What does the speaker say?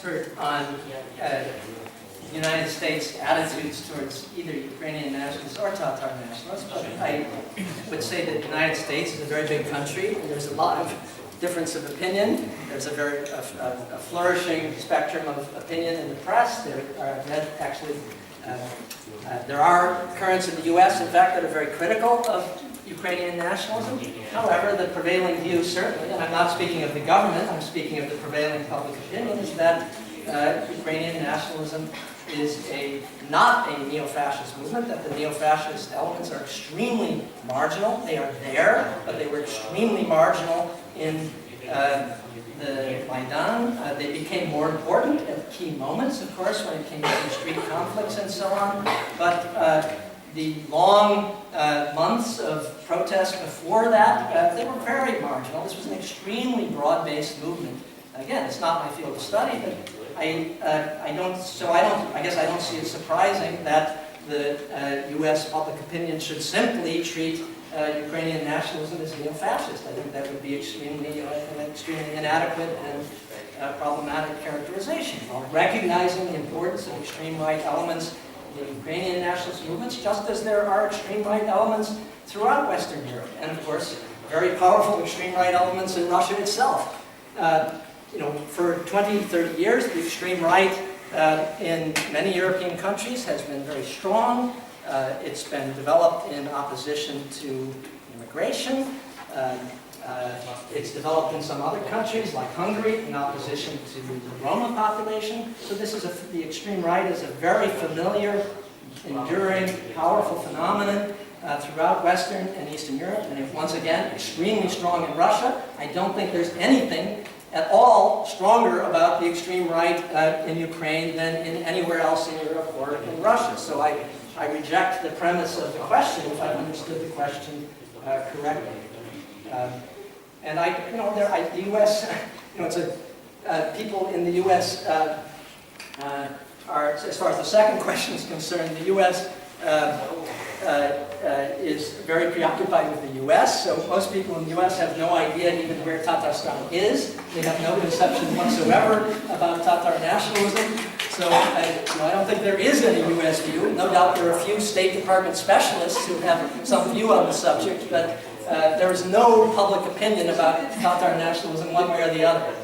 expert on the United States attitudes towards either Ukrainian nationalists or Tatar nationalists, but I would say that the United States is a very big country, and there's a lot of difference of opinion. There's a flourishing spectrum of opinion in the press. There are currents in the U.S., in fact, that are very critical of Ukrainian nationalism. However, the prevailing view, certainly, and I'm not speaking of the government, I'm speaking of the prevailing public opinion, is that Ukrainian nationalism is not a neo-fascist movement, that the neo-fascist elements are extremely marginal. They are there, but they were extremely marginal in the Maidan. They became more important at key moments, of course, when it came to street conflicts and so on. But the long months of protest before that, they were very marginal. This was an extremely broad-based movement. Again, it's not my field of study, but I guess I don't see it surprising that the U.S. public opinion should simply treat Ukrainian nationalism as neo-fascist. I think that would be an extremely inadequate and problematic characterization. While recognizing the importance of extreme right elements in Ukrainian nationalist movements, just as there are extreme right elements throughout Western Europe, and of course, very powerful extreme right elements in Russia itself. For 20, 30 years, the extreme right in many European countries has been very strong. It's been developed in opposition to immigration. It's developed in some other countries, like Hungary, in opposition to the Roma population. So the extreme right is a very familiar, enduring, powerful phenomenon throughout Western and Eastern Europe, and once again, extremely strong in Russia. I don't think there's anything at all stronger about the extreme right in Ukraine than in anywhere else in Europe or in Russia. So I reject the premise of the question, if I understood the question correctly. And the U.S., people in the U.S. are, as far as the second question is concerned, the U.S. Is very preoccupied with the U.S., so most people in the U.S. have no idea even where Tatarstan is. They have no conception whatsoever about Tatar nationalism. So I don't think there is any U.S. view. No doubt there are a few State Department specialists who have some view on the subject, but there is no public opinion about Tatar nationalism one way or the other.